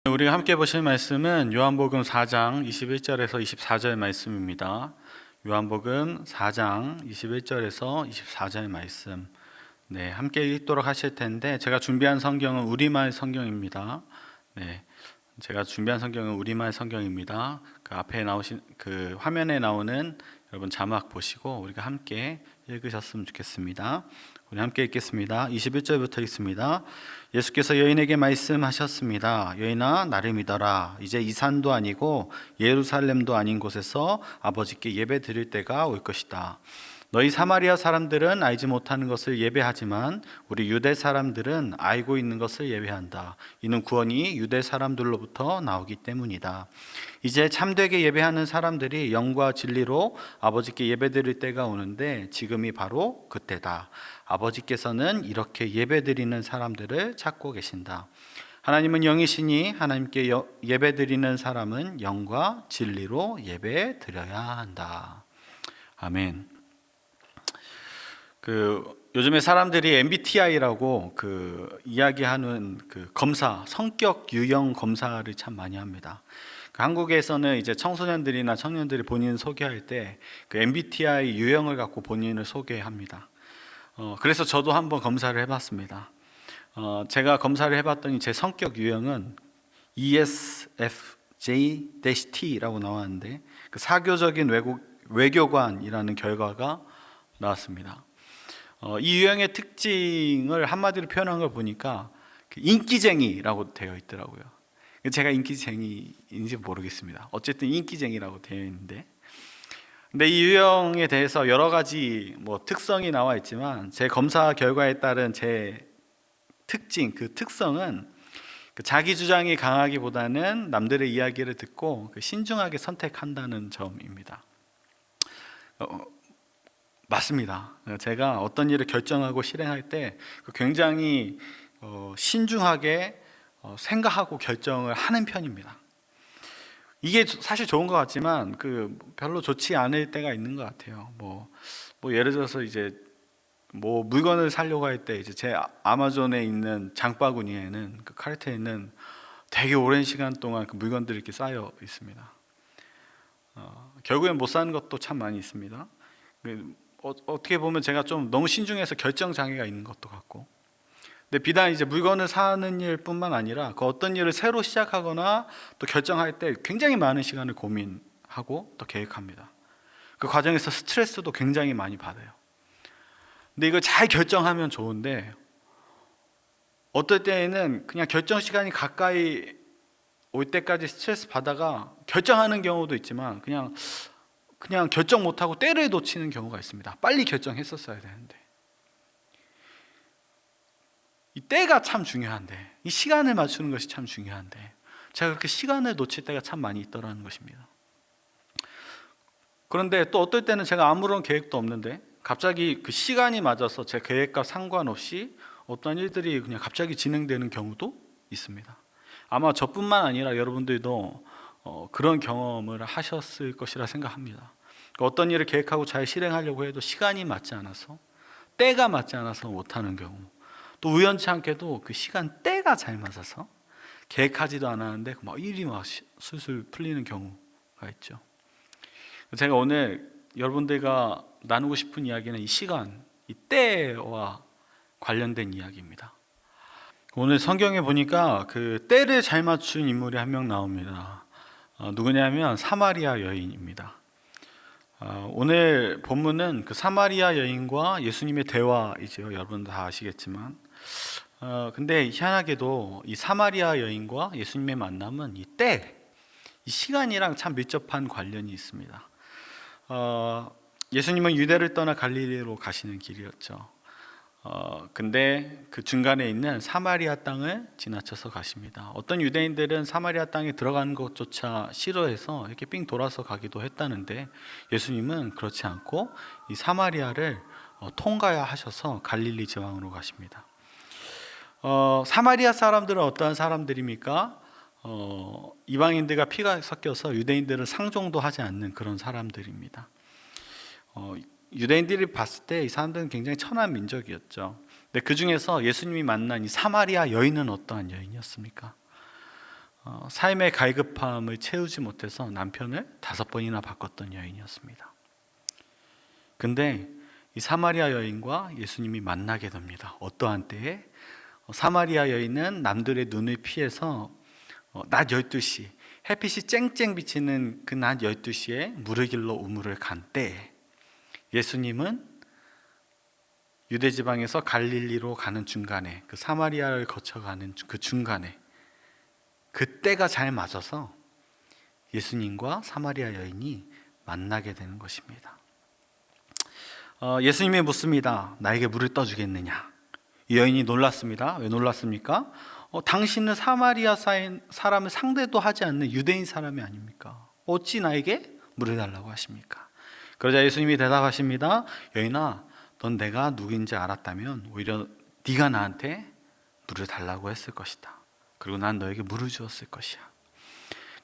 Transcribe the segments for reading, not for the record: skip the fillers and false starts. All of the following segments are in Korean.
우리가 함께 보실 말씀은 요한복음 4장 21절에서 24절 말씀입니다. 요한복음 4장 21절에서 24절 말씀. 함께 읽도록 하실 텐데 제가 준비한 성경은 우리말 성경입니다. 제가 준비한 성경은 우리말 성경입니다. 그 앞에 나오신 그 화면에 나오는 여러분 자막 보시고 우리가 함께 읽으셨으면 좋겠습니다. 우리 함께 읽겠습니다. 21절부터 읽습니다. 예수께서 여인에게 말씀하셨습니다. 여인아, 나를 믿어라. 이제 이 산도 아니고 예루살렘도 아닌 곳에서 아버지께 예배 드릴 때가 올 것이다. 너희 사마리아 사람들은 알지 못하는 것을 예배하지만 우리 유대 사람들은 알고 있는 것을 예배한다. 이는 구원이 유대 사람들로부터 나오기 때문이다. 이제 참되게 예배하는 사람들이 영과 진리로 아버지께 예배드릴 때가 오는데 지금이 바로 그때다. 아버지께서는 이렇게 예배드리는 사람들을 찾고 계신다. 하나님은 영이시니 하나님께 예배드리는 사람은 영과 진리로 예배드려야 한다. 아멘. 요즘에 사람들이 MBTI라고 이야기하는 검사, 성격 유형 검사를 참 많이 합니다. 한국에서는 이제 청소년들이나 청년들이 본인 소개할 때 MBTI 유형을 갖고 본인을 소개합니다. 그래서 저도 한번 검사를 해봤습니다. 제가 검사를 해봤더니 제 성격 유형은 ESFJ-T라고 나왔는데 사교적인 외교관이라는 결과가 나왔습니다. 이 유형의 특징을 한마디로 표현한 걸 보니까 인기쟁이라고 되어 있더라고요. 제가 인기쟁이인지 모르겠습니다. 어쨌든 인기쟁이라고 되어 있는데, 근데 이 유형에 대해서 여러 가지 특성이 나와 있지만 제 검사 결과에 따른 제 특징, 특성은 자기 주장이 강하기보다는 남들의 이야기를 듣고 신중하게 선택한다는 점입니다. 맞습니다. 제가 어떤 일을 결정하고 실행할 때 굉장히 신중하게 생각하고 결정을 하는 편입니다. 이게 사실 좋은 것 같지만 별로 좋지 않을 때가 있는 것 같아요. 예를 들어서 이제 물건을 사려고 할 때 이제 제 아마존에 있는 장바구니에는 카르트에는 되게 오랜 시간 동안 물건들이 이렇게 쌓여 있습니다. 결국엔 못 사는 것도 참 많이 있습니다. 어떻게 보면 제가 좀 너무 신중해서 결정 장애가 있는 것도 같고, 근데 비단 이제 물건을 사는 일뿐만 아니라 어떤 일을 새로 시작하거나 또 결정할 때 굉장히 많은 시간을 고민하고 또 계획합니다. 그 과정에서 스트레스도 굉장히 많이 받아요. 근데 이걸 잘 결정하면 좋은데 어떨 때에는 그냥 결정 시간이 가까이 올 때까지 스트레스 받다가 결정하는 경우도 있지만 그냥 결정 못하고 때를 놓치는 경우가 있습니다. 빨리 결정했었어야 되는데. 이 때가 참 중요한데, 이 시간을 맞추는 것이 참 중요한데 제가 그렇게 시간을 놓칠 때가 참 많이 있더라는 것입니다. 그런데 또 어떨 때는 제가 아무런 계획도 없는데 갑자기 시간이 맞아서 제 계획과 상관없이 어떤 일들이 그냥 갑자기 진행되는 경우도 있습니다. 아마 저뿐만 아니라 여러분들도 그런 경험을 하셨을 것이라 생각합니다. 어떤 일을 계획하고 잘 실행하려고 해도 시간이 맞지 않아서, 때가 맞지 않아서 못하는 경우, 또 우연치 않게도 시간 때가 잘 맞아서 계획하지도 않았는데 일이 술술 풀리는 경우가 있죠. 제가 오늘 여러분들과 나누고 싶은 이야기는 이 시간, 이 때와 관련된 이야기입니다. 오늘 성경에 보니까 때를 잘 맞춘 인물이 한 명 나옵니다. 누구냐면 사마리아 여인입니다. 오늘 본문은 사마리아 여인과 예수님의 대화이죠. 여러분 다 아시겠지만, 근데 희한하게도 이 사마리아 여인과 예수님의 만남은 이 시간이랑 참 밀접한 관련이 있습니다. 예수님은 유대를 떠나 갈릴리로 가시는 길이었죠. 근데 그 중간에 있는 사마리아 땅을 지나쳐서 가십니다. 어떤 유대인들은 사마리아 땅에 들어가는 것조차 싫어해서 이렇게 삥 돌아서 가기도 했다는데 예수님은 그렇지 않고 이 사마리아를 통과해야 하셔서 갈릴리 지방으로 가십니다. 사마리아 사람들은 어떠한 사람들입니까? 이방인들과 피가 섞여서 유대인들은 상종도 하지 않는 그런 사람들입니다. 유대인들이 봤을 때 이 사람들은 굉장히 천한 민족이었죠. 근데 그 중에서 예수님이 만난 이 사마리아 여인은 어떠한 여인이었습니까? 삶의 갈급함을 채우지 못해서 남편을 5번이나 바꿨던 여인이었습니다. 근데 이 사마리아 여인과 예수님이 만나게 됩니다. 어떠한 때에? 사마리아 여인은 남들의 눈을 피해서 낮 12시 햇빛이 쨍쨍 비치는 그 낮 12시에 물을 길러 우물을 간 때에 예수님은 유대 지방에서 갈릴리로 가는 중간에, 그 사마리아를 거쳐가는 그 중간에, 그때가 잘 맞아서 예수님과 사마리아 여인이 만나게 되는 것입니다. 예수님이 묻습니다. 나에게 물을 떠주겠느냐? 이 여인이 놀랐습니다. 왜 놀랐습니까? 당신은 사마리아 사람을 상대도 하지 않는 유대인 사람이 아닙니까? 어찌 나에게 물을 달라고 하십니까? 그러자 예수님이 대답하십니다. 여인아, 넌 내가 누구인지 알았다면 오히려 네가 나한테 물을 달라고 했을 것이다. 그리고 난 너에게 물을 주었을 것이야.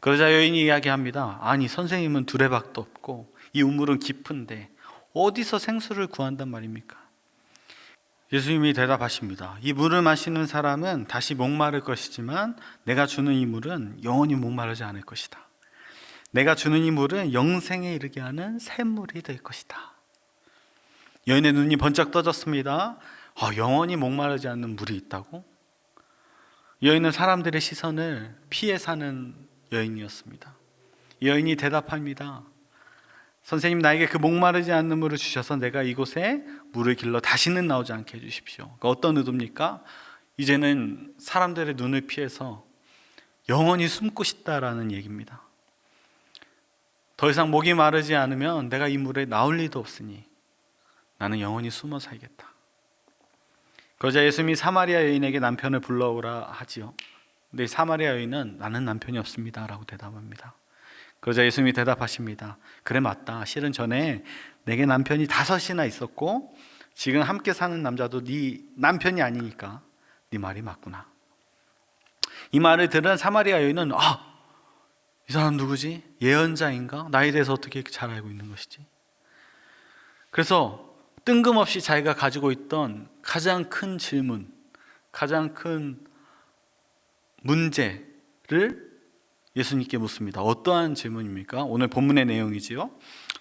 그러자 여인이 이야기합니다. 아니, 선생님은 두레박도 없고 이 우물은 깊은데 어디서 생수를 구한단 말입니까? 예수님이 대답하십니다. 이 물을 마시는 사람은 다시 목마를 것이지만 내가 주는 이 물은 영원히 목마르지 않을 것이다. 내가 주는 이 물은 영생에 이르게 하는 샘물이 될 것이다. 여인의 눈이 번쩍 떠졌습니다. 영원히 목마르지 않는 물이 있다고? 여인은 사람들의 시선을 피해 사는 여인이었습니다. 여인이 대답합니다. 선생님, 나에게 그 목마르지 않는 물을 주셔서 내가 이곳에 물을 길러 다시는 나오지 않게 해주십시오. 어떤 의도입니까? 이제는 사람들의 눈을 피해서 영원히 숨고 싶다라는 얘기입니다. 더 이상 목이 마르지 않으면 내가 이 물에 나올 리도 없으니 나는 영원히 숨어 살겠다. 그러자 예수님이 사마리아 여인에게 남편을 불러오라 하지요. 근데 사마리아 여인은 나는 남편이 없습니다 라고 대답합니다. 그러자 예수님이 대답하십니다. 그래, 맞다. 실은 전에 내게 남편이 5이나 있었고 지금 함께 사는 남자도 네 남편이 아니니까 네 말이 맞구나. 이 말을 들은 사마리아 여인은 이 사람 누구지? 예언자인가? 나에 대해서 어떻게 이렇게 잘 알고 있는 것이지? 그래서 뜬금없이 자기가 가지고 있던 가장 큰 질문, 가장 큰 문제를 예수님께 묻습니다. 어떠한 질문입니까? 오늘 본문의 내용이지요.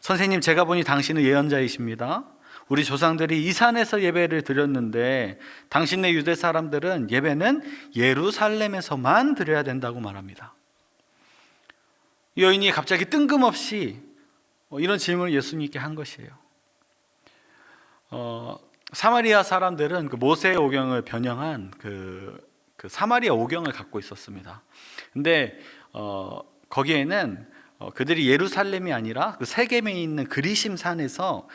선생님, 제가 보니 당신은 예언자이십니다. 우리 조상들이 이 산에서 예배를 드렸는데 당신네 유대 사람들은 예배는 예루살렘에서만 드려야 된다고 말합니다. 이 여인이 갑자기 뜬금없이 이런 질문을 예수님께 한 것이에요. 사마리아 사람들은 그 모세 오경을 변형한 그 사마리아 오경을 갖고 있었습니다. 근데 거기에는 그들이 예루살렘이 아니라 그 세겜에 있는 그리심 산에서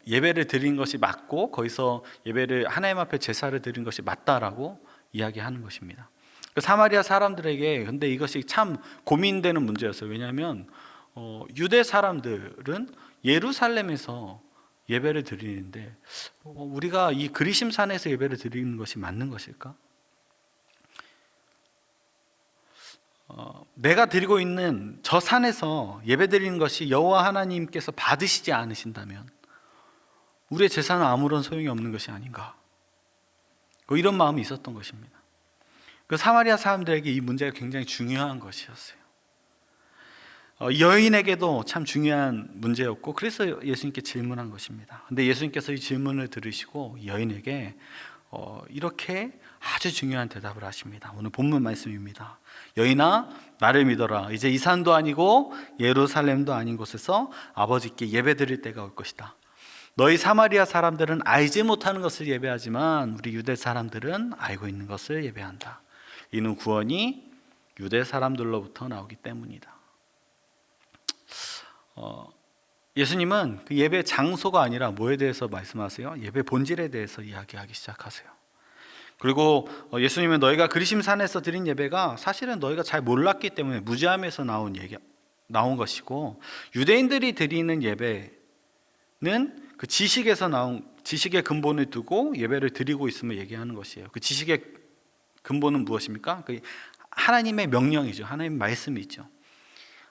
예배를 드린 것이 맞고 거기서 예배를 하나님 앞에 제사를 드린 것이 맞다라고 이야기하는 것입니다. 그 사마리아 사람들에게 근데 이것이 참 고민되는 문제였어요. 왜냐하면 유대 사람들은 예루살렘에서 예배를 드리는데 우리가 이 그리심 산에서 예배를 드리는 것이 맞는 것일까? 내가 드리고 있는 저 산에서 예배드리는 것이 여호와 하나님께서 받으시지 않으신다면 우리의 제사는 아무런 소용이 없는 것이 아닌가, 이런 마음이 있었던 것입니다. 그 사마리아 사람들에게 이 문제가 굉장히 중요한 것이었어요. 여인에게도 참 중요한 문제였고 그래서 예수님께 질문한 것입니다. 근데 예수님께서 이 질문을 들으시고 여인에게 이렇게 아주 중요한 대답을 하십니다. 오늘 본문 말씀입니다. 여인아, 나를 믿어라. 이제 이 산도 아니고 예루살렘도 아닌 곳에서 아버지께 예배 드릴 때가 올 것이다. 너희 사마리아 사람들은 알지 못하는 것을 예배하지만 우리 유대 사람들은 알고 있는 것을 예배한다. 이는 구원이 유대 사람들로부터 나오기 때문이다. 예수님은 그 예배 장소가 아니라 뭐에 대해서 말씀하세요? 예배 본질에 대해서 이야기하기 시작하세요. 그리고 예수님은 너희가 그리심산에서 드린 예배가 사실은 너희가 잘 몰랐기 때문에 무지함에서 나온 것이고 유대인들이 드리는 예배는 그 지식에서 나온 지식의 근본을 두고 예배를 드리고 있음을 얘기하는 것이에요. 그 지식의 근본은 무엇입니까? 그 하나님의 명령이죠. 하나님의 말씀이죠.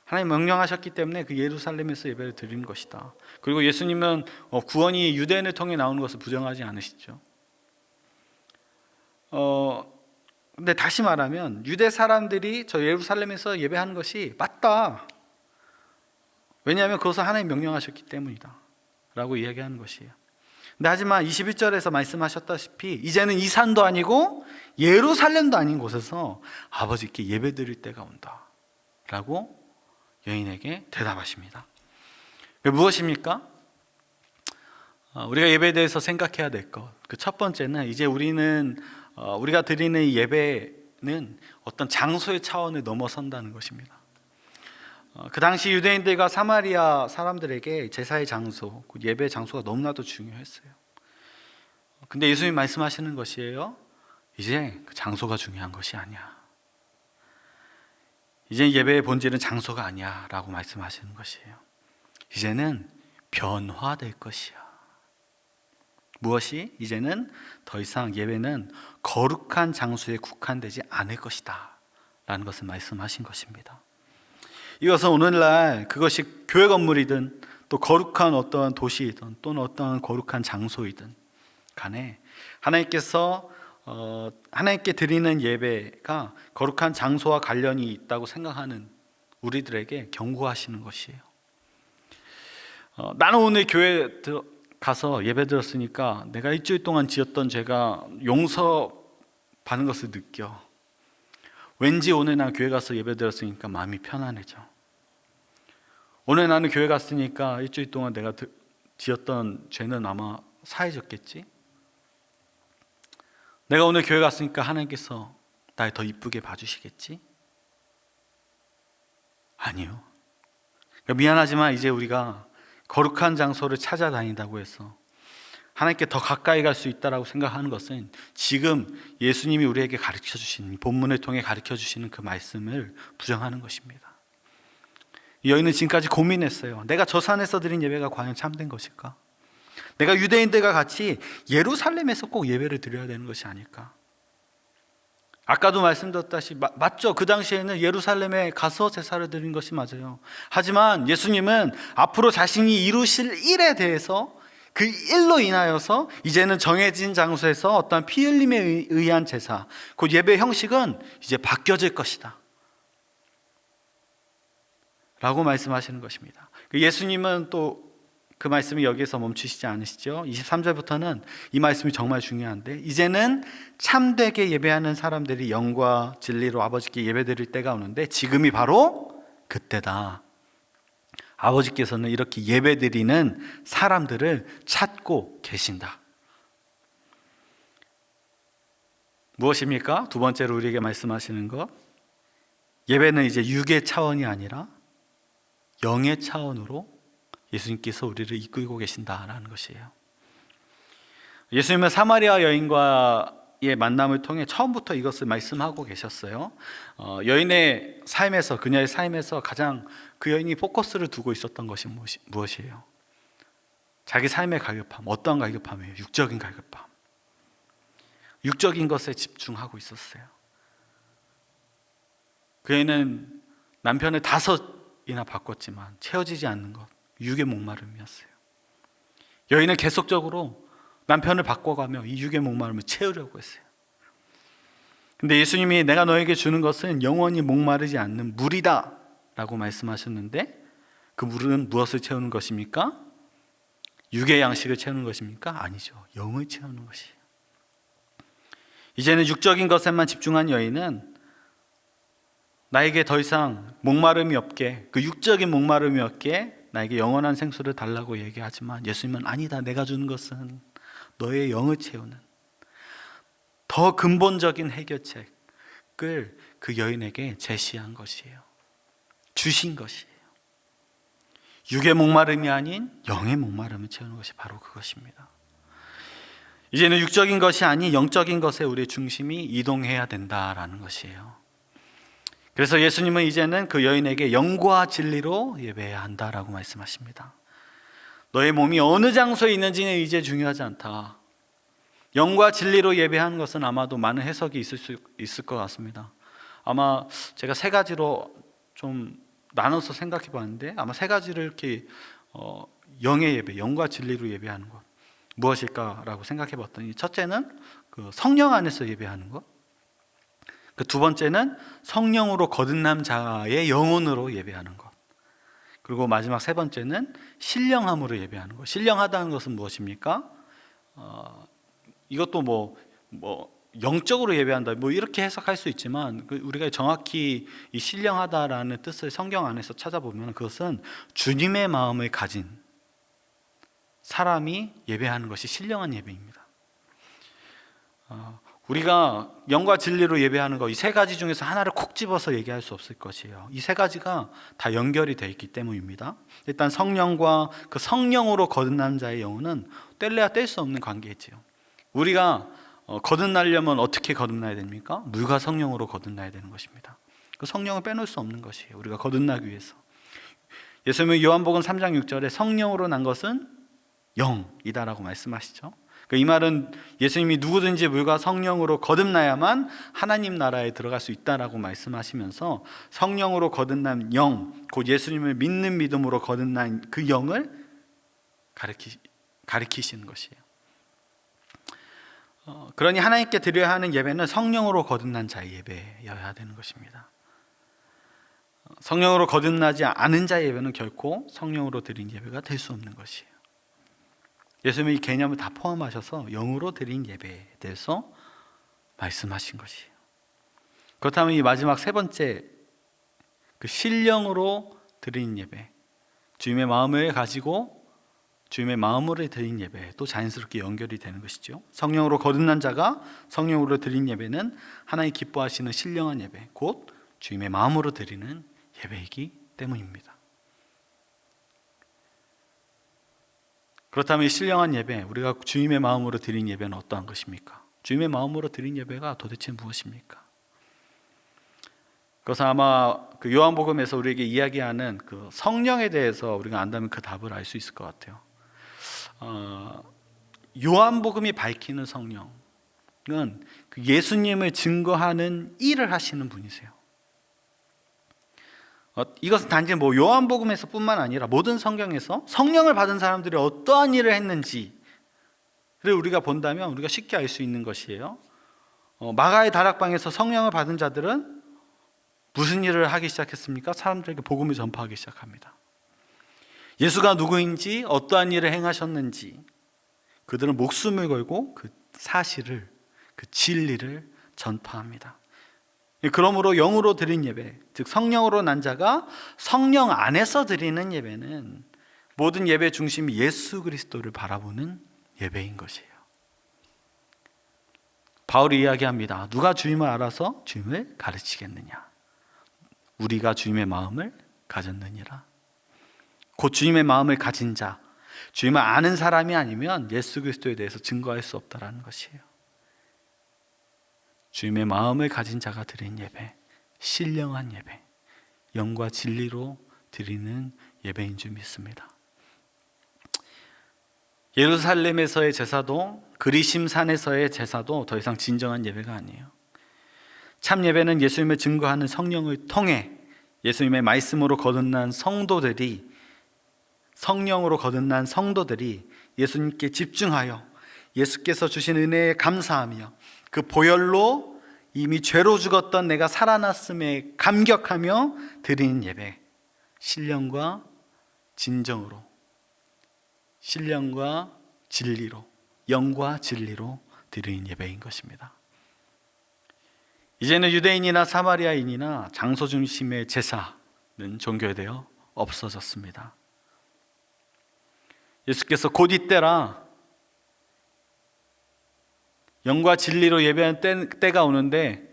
하나님 명령하셨기 때문에 그 예루살렘에서 예배를 드리는 것이다. 그리고 예수님은 구원이 유대인을 통해 나오는 것을 부정하지 않으시죠. 근데 다시 말하면 유대 사람들이 저 예루살렘에서 예배하는 것이 맞다. 왜냐하면 그것을 하나님 명령하셨기 때문이다 라고 이야기하는 것이에요. 근데 하지만 21절에서 말씀하셨다시피 이제는 이 산도 아니고 예루살렘도 아닌 곳에서 아버지께 예배드릴 때가 온다 라고 여인에게 대답하십니다. 무엇입니까? 우리가 예배에 대해서 생각해야 될 것, 그 첫 번째는 이제 우리가 드리는 이 예배는 어떤 장소의 차원을 넘어선다는 것입니다. 그 당시 유대인들과 사마리아 사람들에게 제사의 장소, 예배의 장소가 너무나도 중요했어요. 근데 예수님이 말씀하시는 것이에요. 이제 그 장소가 중요한 것이 아니야. 이제 예배의 본질은 장소가 아니야 라고 말씀하시는 것이에요. 이제는 변화될 것이야. 무엇이? 이제는 더 이상 예배는 거룩한 장소에 국한되지 않을 것이다 라는 것을 말씀하신 것입니다. 이것은 오늘날 그것이 교회 건물이든 또 거룩한 어떠한 도시이든 또는 어떠한 거룩한 장소이든 간에 하나님께 드리는 예배가 거룩한 장소와 관련이 있다고 생각하는 우리들에게 경고하시는 것이에요. 나는 오늘 교회 가서 예배 드렸으니까 내가 일주일 동안 지었던 죄가 용서받는 것을 느껴. 왠지 오늘 난 교회 가서 예배 드렸으니까 마음이 편안해져. 오늘 나는 교회 갔으니까 일주일 동안 내가 지었던 죄는 아마 사해졌겠지. 내가 오늘 교회 갔으니까 하나님께서 날 더 이쁘게 봐주시겠지? 아니요. 그러니까 미안하지만 이제 우리가 거룩한 장소를 찾아다닌다고 해서 하나님께 더 가까이 갈 수 있다고 생각하는 것은 지금 예수님이 우리에게 가르쳐주신, 본문을 통해 가르쳐주시는 그 말씀을 부정하는 것입니다. 이 여인은 지금까지 고민했어요. 내가 저 산에서 드린 예배가 과연 참된 것일까? 내가 유대인들과 같이 예루살렘에서 꼭 예배를 드려야 되는 것이 아닐까? 아까도 말씀드렸다시피 맞죠? 그 당시에는 예루살렘에 가서 제사를 드린 것이 맞아요. 하지만 예수님은 앞으로 자신이 이루실 일에 대해서 그 일로 인하여서 이제는 정해진 장소에서 어떤 피 흘림에 의한 제사, 그 예배 형식은 이제 바뀌어질 것이다 라고 말씀하시는 것입니다. 예수님은 또 그 말씀이 여기에서 멈추시지 않으시죠. 23절부터는 이 말씀이 정말 중요한데, 이제는 참되게 예배하는 사람들이 영과 진리로 아버지께 예배드릴 때가 오는데 지금이 바로 그때다. 아버지께서는 이렇게 예배드리는 사람들을 찾고 계신다. 무엇입니까? 두 번째로 우리에게 말씀하시는 것, 예배는 이제 육의 차원이 아니라 영의 차원으로 예수님께서 우리를 이끌고 계신다라는 것이에요. 예수님은 사마리아 여인과의 만남을 통해 처음부터 이것을 말씀하고 계셨어요. 여인의 삶에서, 그녀의 삶에서 가장 그 여인이 포커스를 두고 있었던 것이 무엇이에요? 자기 삶의 갈급함. 어떠한 갈급함이에요? 육적인 갈급함. 육적인 것에 집중하고 있었어요. 그 여인은 남편을 5이나 바꿨지만 채워지지 않는 것, 육의 목마름이었어요. 여인은 계속적으로 남편을 바꿔가며 이 육의 목마름을 채우려고 했어요. 근데 예수님이 내가 너에게 주는 것은 영원히 목마르지 않는 물이다 라고 말씀하셨는데, 그 물은 무엇을 채우는 것입니까? 육의 양식을 채우는 것입니까? 아니죠. 영을 채우는 것이에요. 이제는 육적인 것에만 집중한 여인은 나에게 더 이상 목마름이 없게, 그 육적인 목마름이 없게 나에게 영원한 생수를 달라고 얘기하지만 예수님은 아니다. 내가 주는 것은 너의 영을 채우는 더 근본적인 해결책을 그 여인에게 제시한 것이에요. 주신 것이에요. 육의 목마름이 아닌 영의 목마름을 채우는 것이 바로 그것입니다. 이제는 육적인 것이 아닌 영적인 것에 우리의 중심이 이동해야 된다라는 것이에요. 그래서 예수님은 이제는 그 여인에게 영과 진리로 예배해야 한다라고 말씀하십니다. 너의 몸이 어느 장소에 있는지는 이제 중요하지 않다. 영과 진리로 예배하는 것은 아마도 많은 해석이 있을 것 같습니다. 아마 제가 3가지로 좀 나눠서 생각해 봤는데, 아마 3가지를 이렇게 영의 예배, 영과 진리로 예배하는 것 무엇일까라고 생각해 봤더니, 첫째는 그 성령 안에서 예배하는 것, 그 두 번째는 성령으로 거듭난 자의 영혼으로 예배하는 것. 그리고 마지막 세 번째는 신령함으로 예배하는 것. 신령하다는 것은 무엇입니까? 이것도 뭐 영적으로 예배한다 뭐 이렇게 해석할 수 있지만, 우리가 정확히 이 신령하다라는 뜻을 성경 안에서 찾아보면 그것은 주님의 마음을 가진 사람이 예배하는 것이 신령한 예배입니다. 우리가 영과 진리로 예배하는 거, 이 세 가지 중에서 하나를 콕 집어서 얘기할 수 없을 것이에요. 이 세 가지가 다 연결이 되어 있기 때문입니다. 일단 성령과 그 성령으로 거듭난 자의 영혼은 뗄래야 뗄 수 없는 관계이지요. 우리가 거듭나려면 어떻게 거듭나야 됩니까? 물과 성령으로 거듭나야 되는 것입니다. 그 성령을 빼놓을 수 없는 것이에요. 우리가 거듭나기 위해서. 예수님은 요한복음 3장 6절에 성령으로 난 것은 영이다라고 말씀하시죠. 이 말은 예수님이 누구든지 물과 성령으로 거듭나야만 하나님 나라에 들어갈 수 있다라고 말씀하시면서 성령으로 거듭난 영, 곧 예수님을 믿는 믿음으로 거듭난 그 영을 가리키시는 것이에요. 그러니 하나님께 드려야 하는 예배는 성령으로 거듭난 자의 예배여야 되는 것입니다. 성령으로 거듭나지 않은 자의 예배는 결코 성령으로 드린 예배가 될 수 없는 것이에요. 예수님이 이 개념을 다 포함하셔서 영으로 드린 예배에 대해서 말씀하신 것이에요. 그렇다면 이 마지막 세 번째, 그 신령으로 드린 예배, 주님의 마음을 가지고 주님의 마음으로 드린 예배, 또 자연스럽게 연결이 되는 것이죠. 성령으로 거듭난 자가 성령으로 드린 예배는 하나님 기뻐하시는 신령한 예배, 곧 주님의 마음으로 드리는 예배이기 때문입니다. 그렇다면 이 신령한 예배, 우리가 주님의 마음으로 드린 예배는 어떠한 것입니까? 주님의 마음으로 드린 예배가 도대체 무엇입니까? 그것은 아마 그 요한복음에서 우리에게 이야기하는 그 성령에 대해서 우리가 안다면 그 답을 알 수 있을 것 같아요. 요한복음이 밝히는 성령은 그 예수님을 증거하는 일을 하시는 분이세요. 이것은 단지 요한복음에서 뿐만 아니라 모든 성경에서 성령을 받은 사람들이 어떠한 일을 했는지를 우리가 본다면 우리가 쉽게 알 수 있는 것이에요. 마가의 다락방에서 성령을 받은 자들은 무슨 일을 하기 시작했습니까? 사람들에게 복음을 전파하기 시작합니다. 예수가 누구인지, 어떠한 일을 행하셨는지 그들은 목숨을 걸고 그 사실을, 그 진리를 전파합니다. 그러므로 영으로 드린 예배, 즉 성령으로 난 자가 성령 안에서 드리는 예배는 모든 예배 중심이 예수 그리스도를 바라보는 예배인 것이에요. 바울이 이야기합니다. 누가 주님을 알아서 주님을 가르치겠느냐? 우리가 주님의 마음을 가졌느니라. 곧 주님의 마음을 가진 자, 주님을 아는 사람이 아니면 예수 그리스도에 대해서 증거할 수 없다라는 것이에요. 주님의 마음을 가진 자가 드린 예배, 신령한 예배, 영과 진리로 드리는 예배인 줄 믿습니다. 예루살렘에서의 제사도, 그리심산에서의 제사도 더 이상 진정한 예배가 아니에요. 참 예배는 예수님을 증거하는 성령을 통해 예수님의 말씀으로 거듭난 성도들이, 성령으로 거듭난 성도들이 예수님께 집중하여 예수께서 주신 은혜에 감사하며 그 보혈로 이미 죄로 죽었던 내가 살아났음에 감격하며 드리는 예배, 신령과 진정으로, 신령과 진리로, 영과 진리로 드리는 예배인 것입니다. 이제는 유대인이나 사마리아인이나 장소 중심의 제사는 종결되어 없어졌습니다. 예수께서 곧 이때라, 영과 진리로 예배하는 때가 오는데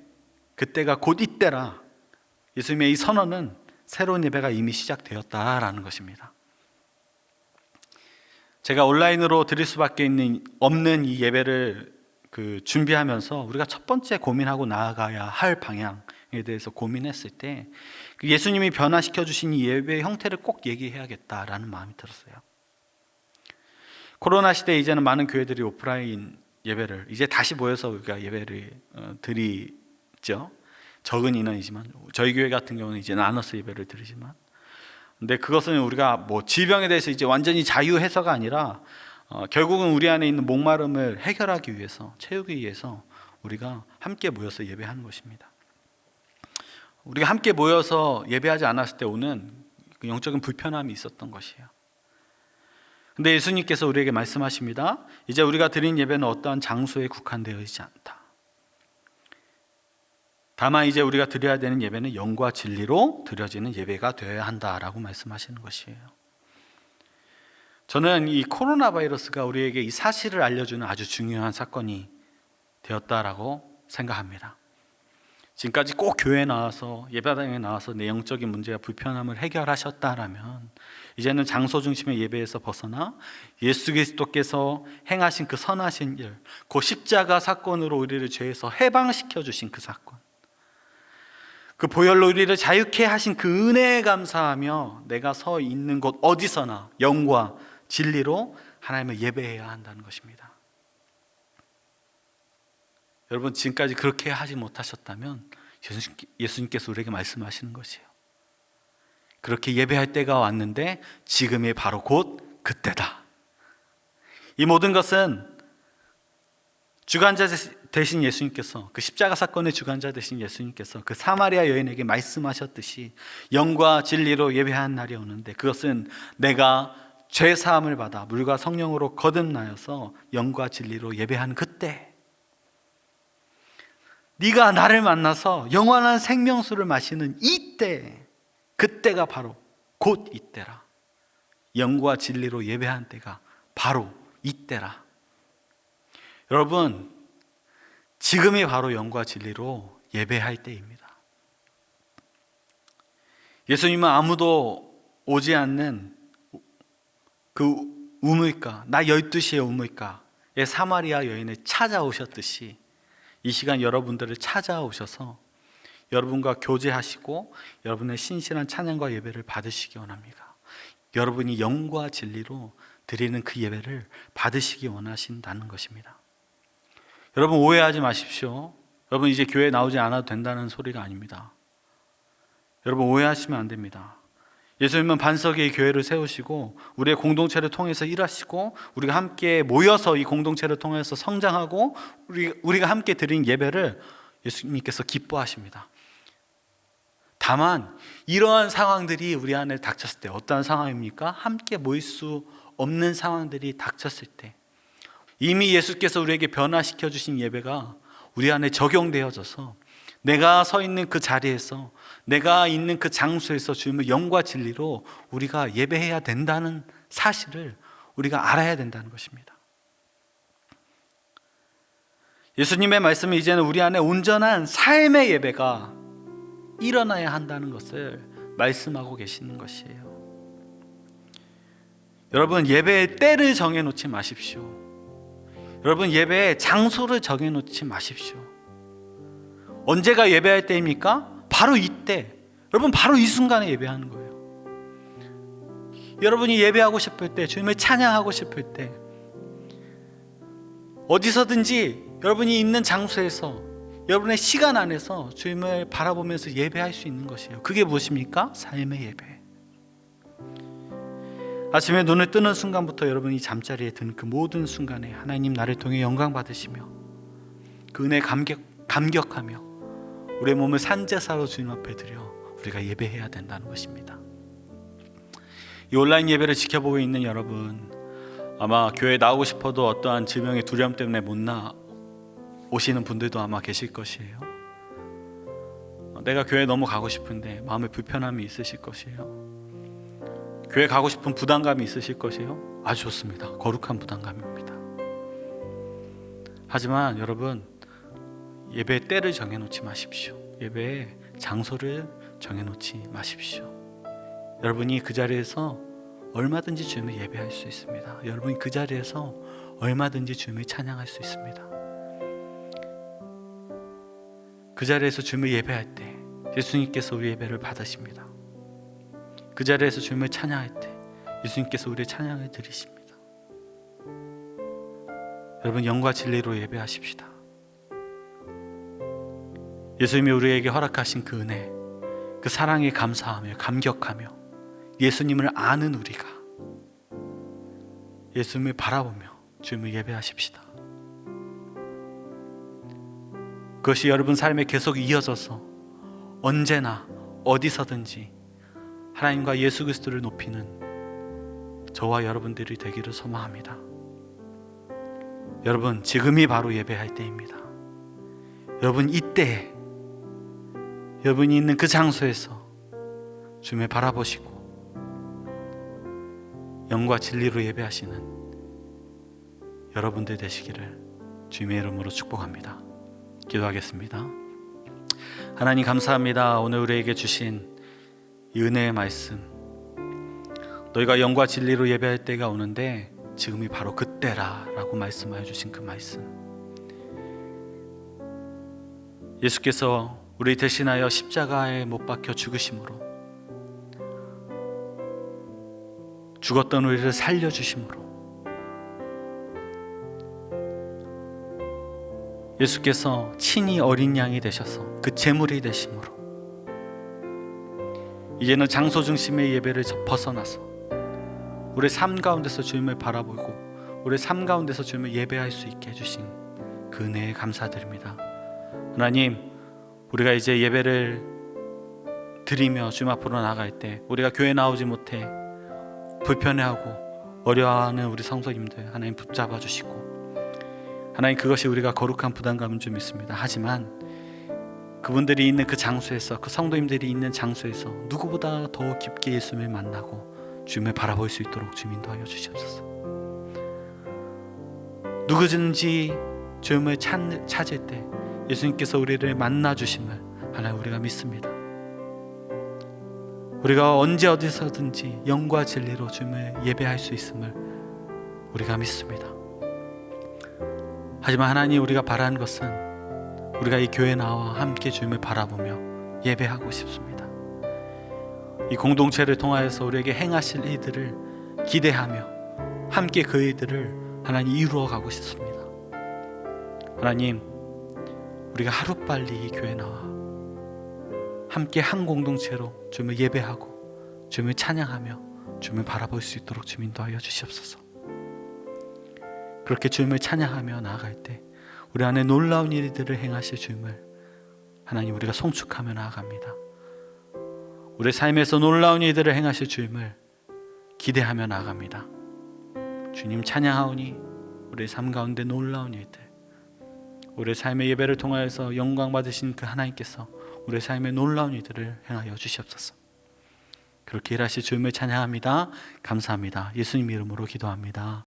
그때가 곧 이때라, 예수님의 이 선언은 새로운 예배가 이미 시작되었다라는 것입니다. 제가 온라인으로 드릴 수밖에 없는 이 예배를 준비하면서 우리가 첫 번째 고민하고 나아가야 할 방향에 대해서 고민했을 때 예수님이 변화시켜 주신 이 예배의 형태를 꼭 얘기해야겠다라는 마음이 들었어요. 코로나 시대에 이제는 많은 교회들이 오프라인 예배를 이제 다시 모여서 우리가 예배를 드리죠. 적은 인원이지만 저희 교회 같은 경우는 이제 나눠서 예배를 드리지만, 근데 그것은 우리가 질병에 대해서 이제 완전히 자유해서가 아니라 결국은 우리 안에 있는 목마름을 해결하기 위해서, 채우기 위해서 우리가 함께 모여서 예배하는 것입니다. 우리가 함께 모여서 예배하지 않았을 때 오는 그 영적인 불편함이 있었던 것이에요. 근데 예수님께서 우리에게 말씀하십니다. 이제 우리가 드린 예배는 어떠한 장소에 국한되어 있지 않다. 다만 이제 우리가 드려야 되는 예배는 영과 진리로 드려지는 예배가 되어야 한다라고 말씀하시는 것이에요. 저는 이 코로나 바이러스가 우리에게 이 사실을 알려주는 아주 중요한 사건이 되었다라고 생각합니다. 지금까지 꼭 교회에 나와서 예배당에 나와서 내 영적인 문제와 불편함을 해결하셨다라면 이제는 장소 중심의 예배에서 벗어나 예수 그리스도께서 행하신 그 선하신 일, 그 십자가 사건으로 우리를 죄에서 해방시켜 주신 그 사건, 그 보혈로 우리를 자유케 하신 그 은혜에 감사하며 내가 서 있는 곳 어디서나 영과 진리로 하나님을 예배해야 한다는 것입니다. 여러분, 지금까지 그렇게 하지 못하셨다면 예수님께서 우리에게 말씀하시는 것이에요. 그렇게 예배할 때가 왔는데 지금이 바로 곧 그때다. 이 모든 것은 주관자 되신 예수님께서, 그 십자가 사건의 주관자 되신 예수님께서 그 사마리아 여인에게 말씀하셨듯이 영과 진리로 예배한 날이 오는데, 그것은 내가 죄 사함을 받아 물과 성령으로 거듭나여서 영과 진리로 예배한 그때, 네가 나를 만나서 영원한 생명수를 마시는 이때, 그때가 바로 곧 이때라. 영과 진리로 예배한 때가 바로 이때라. 여러분, 지금이 바로 영과 진리로 예배할 때입니다. 예수님은 아무도 오지 않는 그 우물가, 나 12시에 우물가에 사마리아 여인을 찾아오셨듯이 이 시간 여러분들을 찾아오셔서 여러분과 교제하시고 여러분의 신실한 찬양과 예배를 받으시기 원합니다. 여러분이 영과 진리로 드리는 그 예배를 받으시기 원하신다는 것입니다. 여러분, 오해하지 마십시오. 여러분, 이제 교회에 나오지 않아도 된다는 소리가 아닙니다. 여러분, 오해하시면 안 됩니다. 예수님은 반석의 교회를 세우시고 우리의 공동체를 통해서 일하시고 우리가 함께 모여서 이 공동체를 통해서 성장하고 우리가 함께 드린 예배를 예수님께서 기뻐하십니다. 다만 이러한 상황들이 우리 안에 닥쳤을 때, 어떠한 상황입니까? 함께 모일 수 없는 상황들이 닥쳤을 때, 이미 예수께서 우리에게 변화시켜 주신 예배가 우리 안에 적용되어져서 내가 서 있는 그 자리에서, 내가 있는 그 장소에서 주님의 영과 진리로 우리가 예배해야 된다는 사실을 우리가 알아야 된다는 것입니다. 예수님의 말씀은 이제는 우리 안에 온전한 삶의 예배가 일어나야 한다는 것을 말씀하고 계시는 것이에요. 여러분, 예배의 때를 정해놓지 마십시오. 여러분, 예배의 장소를 정해놓지 마십시오. 언제가 예배할 때입니까? 바로 이때. 여러분, 바로 이 순간에 예배하는 거예요. 여러분이 예배하고 싶을 때, 주님을 찬양하고 싶을 때, 어디서든지 여러분이 있는 장소에서, 여러분의 시간 안에서 주님을 바라보면서 예배할 수 있는 것이에요. 그게 무엇입니까? 삶의 예배. 아침에 눈을 뜨는 순간부터 여러분이 잠자리에 든 그 모든 순간에 하나님 나를 통해 영광 받으시며 그 은혜에 감격하며 우리의 몸을 산제사로 주님 앞에 드려 우리가 예배해야 된다는 것입니다. 이 온라인 예배를 지켜보고 있는 여러분, 아마 교회에 나오고 싶어도 어떠한 질병의 두려움 때문에 못 나오시는 분들도 아마 계실 것이에요. 내가 교회에 너무 가고 싶은데 마음에 불편함이 있으실 것이에요. 교회 가고 싶은 부담감이 있으실 것이에요. 아주 좋습니다. 거룩한 부담감입니다. 하지만 여러분, 예배의 때를 정해놓지 마십시오. 예배의 장소를 정해놓지 마십시오. 여러분이 그 자리에서 얼마든지 주님을 예배할 수 있습니다. 여러분이 그 자리에서 얼마든지 주님을 찬양할 수 있습니다. 그 자리에서 주님을 예배할 때 예수님께서 우리 예배를 받으십니다. 그 자리에서 주님을 찬양할 때 예수님께서 우리의 찬양을 드리십니다. 여러분, 영과 진리로 예배하십시다. 예수님이 우리에게 허락하신 그 은혜, 그 사랑에 감사하며 감격하며 예수님을 아는 우리가 예수님을 바라보며 주님을 예배하십시다. 그것이 여러분 삶에 계속 이어져서 언제나 어디서든지 하나님과 예수 그리스도를 높이는 저와 여러분들이 되기를 소망합니다. 여러분, 지금이 바로 예배할 때입니다. 여러분, 이때 여러분이 있는 그 장소에서 주님을 바라보시고 영과 진리로 예배하시는 여러분들 되시기를 주님의 이름으로 축복합니다. 기도하겠습니다. 하나님 감사합니다. 오늘 우리에게 주신 이 은혜의 말씀, 너희가 영과 진리로 예배할 때가 오는데 지금이 바로 그때라 라고 말씀하여 주신 그 말씀, 예수께서 우리 대신하여 십자가에 못 박혀 죽으심으로, 죽었던 우리를 살려주심으로, 예수께서 친히 어린 양이 되셔서 그 제물이 되심으로 이제는 장소 중심의 예배를 벗어나서 우리의 삶 가운데서 주님을 바라보고 우리의 삶 가운데서 주님을 예배할 수 있게 해주신 그 은혜에 감사드립니다. 하나님, 우리가 이제 예배를 드리며 주님 앞으로 나아갈 때 우리가 교회 나오지 못해 불편해하고 어려워하는 우리 성도님들 하나님 붙잡아 주시고, 하나님 그것이 우리가 거룩한 부담감은 좀 있습니다. 하지만 그분들이 있는 그 장소에서, 그 성도님들이 있는 장소에서 누구보다 더 깊게 예수님을 만나고 주님을 바라볼 수 있도록 주님 인도하여 주시옵소서. 누구든지 주님을 찾을 때 예수님께서 우리를 만나 주심을 하나님 우리가 믿습니다. 우리가 언제 어디서든지 영과 진리로 주님을 예배할 수 있음을 우리가 믿습니다. 하지만 하나님, 우리가 바라는 것은 우리가 이 교회 나와 함께 주님을 바라보며 예배하고 싶습니다. 이 공동체를 통하여서 우리에게 행하실 일들을 기대하며 함께 그 일들을 하나님 이루어 가고 싶습니다. 하나님, 우리가 하루빨리 이 교회 나와 함께 한 공동체로 주님을 예배하고 주님을 찬양하며 주님을 바라볼 수 있도록 주님 인도하여 주시옵소서. 그렇게 주님을 찬양하며 나아갈 때 우리 안에 놀라운 일들을 행하실 주님을 하나님 우리가 송축하며 나아갑니다. 우리 삶에서 놀라운 일들을 행하실 주님을 기대하며 나아갑니다. 주님 찬양하오니 우리의 삶 가운데 놀라운 일들, 우리의 삶의 예배를 통하여서 영광 받으신 그 하나님께서 우리의 삶에 놀라운 일들을 행하여 주시옵소서. 그렇게 일하실 주님을 찬양합니다. 감사합니다. 예수님 이름으로 기도합니다.